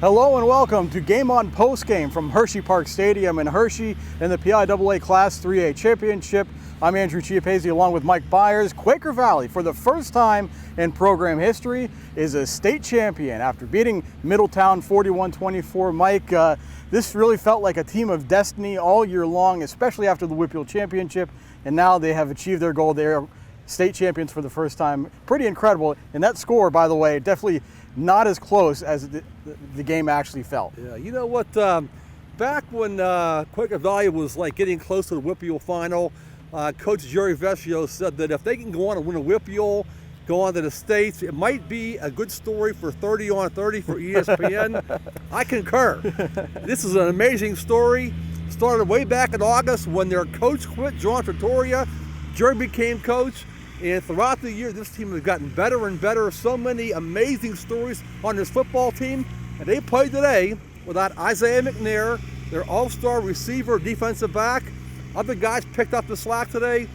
Hello and welcome to Game On Postgame from Hersheypark Stadium in Hershey in the PIAA Class 3A Championship. I'm Andrew Chiappazzi along with Mike Bires. Quaker Valley, for the first time in program history, is a state champion after beating Middletown 41-24. Mike, this really felt like a team of destiny all year long, especially after the Whippeal Championship, and now they have achieved their goal. They are state champions for the first time. Pretty incredible. And that score, by the way, definitely not as close as the game actually felt. Yeah, you know what? Back when Quaker Valley was like getting close to the Whippeal final, Coach Jerry Vecchio said that if they can go on and win a Whippeal, go on to the States, it might be a good story for 30 on 30 for ESPN. I concur. This is an amazing story. Started way back in August when their coach quit, John Trattoria. Jerry became coach. And throughout the year, this team has gotten better and better. So many amazing stories on this football team. And they played today without Isaiah McNair, their all-star receiver, defensive back. Other guys picked up the slack today.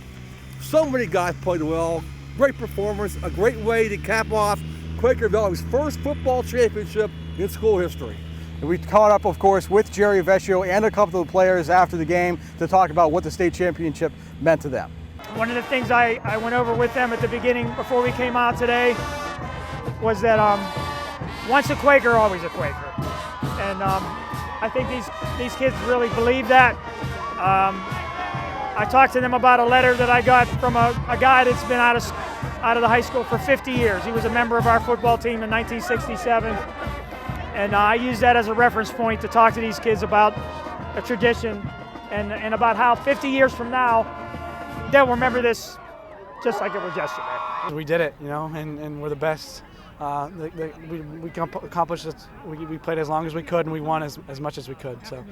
So many guys played well. Great performance, a great way to cap off Quaker Valley's first football championship in school history. And we caught up, of course, with Jerry Vecchio and a couple of the players after the game to talk about what the state championship meant to them. One of the things I went over with them at the beginning before we came out today was that once a Quaker, always a Quaker. And I think these kids really believe that. I talked to them about a letter that I got from a guy that's been out of the high school for 50 years. He was a member of our football team in 1967. And I use that as a reference point to talk to these kids about a tradition and about how 50 years from now, they'll remember this just like it was yesterday. We did it, you know, and we're the best. We accomplished it. We played as long as we could, and we won as much as we could. So,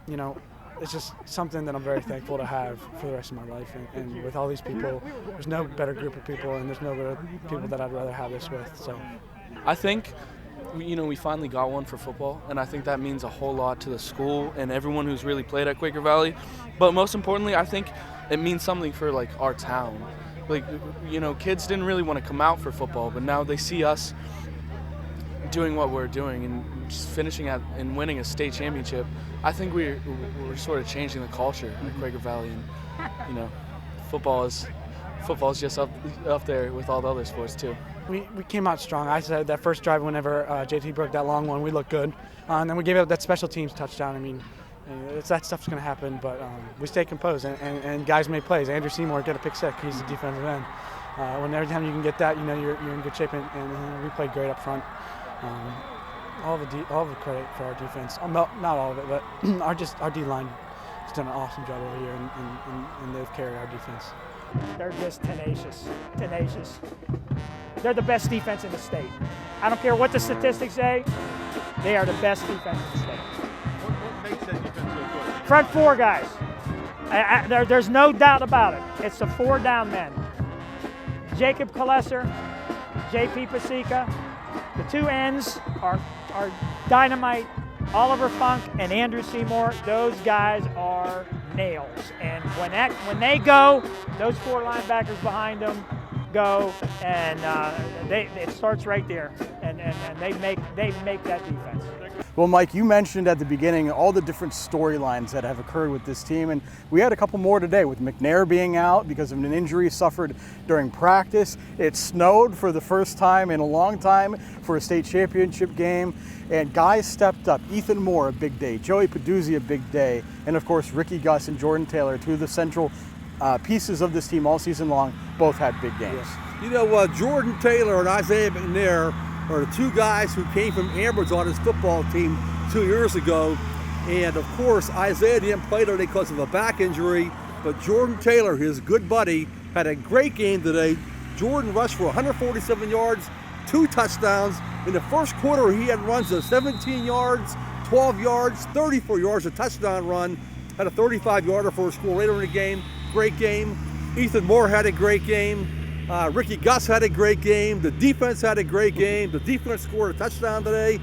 you know, it's just something that I'm very thankful to have for the rest of my life. And with all these people, there's no better group of people, and there's no better people that I'd rather have this with. So, I think, you know, we finally got one for football, and I think that means a whole lot to the school and everyone who's really played at Quaker Valley. But most importantly, I think it means something for like our town. Like, you know, kids didn't really want to come out for football, but now they see us doing what we're doing and just finishing and winning a state championship. I think we're sort of changing the culture at Quaker Valley, and you know, football is just up there with all the other sports too. We came out strong. I said that first drive, whenever JT broke that long one, we looked good, and then we gave up that special teams touchdown. I mean, that stuff's going to happen, but we stay composed, and guys made plays. Andrew Seymour got a pick six. He's a defensive end. Every time you can get that, you know you're in good shape, and we played great up front. All the credit for our defense. Not all of it, but our D-line has done an awesome job over here, and they've carried our defense. They're just tenacious. They're the best defense in the state. I don't care what the statistics say, they are the best defense in the state. What makes that defense so good? Front four guys. There's no doubt about it. It's the four down men. Jacob Kalesser, J.P. Pasica. The two ends are dynamite. Oliver Funk and Andrew Seymour, those guys are nails. And when they go, those four linebackers behind them go, and it starts right there. And they make that defense. Well, Mike, you mentioned at the beginning all the different storylines that have occurred with this team, and we had a couple more today with McNair being out because of an injury suffered during practice. It snowed for the first time in a long time for a state championship game, and guys stepped up. Ethan Moore, a big day. Joey Peduzzi, a big day. And, of course, Ricky Gus and Jordan Taylor, two of the central pieces of this team all season long, both had big games. Yes. You know, Jordan Taylor and Isaiah McNair are the two guys who came from Ambridge on his football team 2 years ago. And, of course, Isaiah didn't play today because of a back injury, but Jordan Taylor, his good buddy, had a great game today. Jordan rushed for 147 yards, 2 touchdowns. In the first quarter, he had runs of 17 yards, 12 yards, 34 yards, a touchdown run, had a 35-yarder for a score later in the game. Great game. Ethan Moore had a great game. Ricky Gus had a great game. The defense had a great game. The defense scored a touchdown today.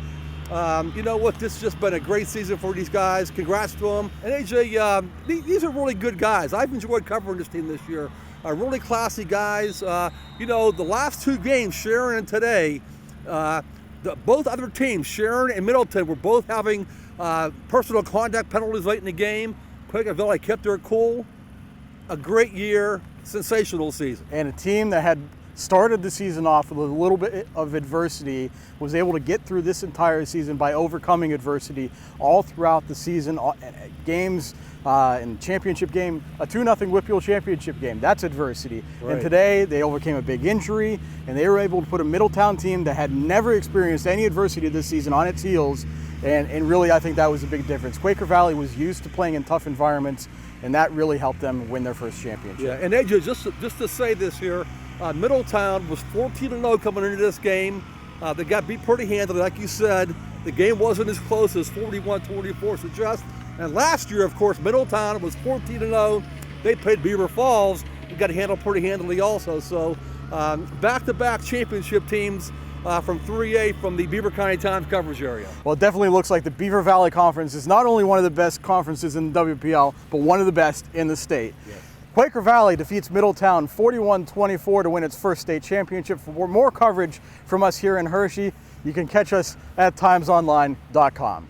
You know what? This has just been a great season for these guys. Congrats to them. And AJ, these are really good guys. I've enjoyed covering this team this year. Really classy guys. You know, the last 2 games, Sharon and today, both other teams, Sharon and Middleton, were both having personal conduct penalties late in the game. Quaker Valley kept their cool. A great year, sensational season. And a team that had started the season off with a little bit of adversity was able to get through this entire season by overcoming adversity all throughout the season. Games in championship game, a 2-0 Whitfield championship game, that's adversity. Right. And today they overcame a big injury and they were able to put a Middletown team that had never experienced any adversity this season on its heels. And really, I think that was a big difference. Quaker Valley was used to playing in tough environments, and that really helped them win their first championship. Yeah, and AJ, just to say this here, Middletown was 14-0 coming into this game. They got beat pretty handily, like you said. The game wasn't as close as 41-24 suggests. And last year, of course, Middletown was 14-0. They played Beaver Falls and got handled pretty handily also. So back-to-back championship teams from 3A from the Beaver County Times coverage area. Well, it definitely looks like the Beaver Valley Conference is not only one of the best conferences in the WPL, but one of the best in the state. Yes. Quaker Valley defeats Middletown 41-24 to win its first state championship. For more coverage from us here in Hershey, you can catch us at timesonline.com.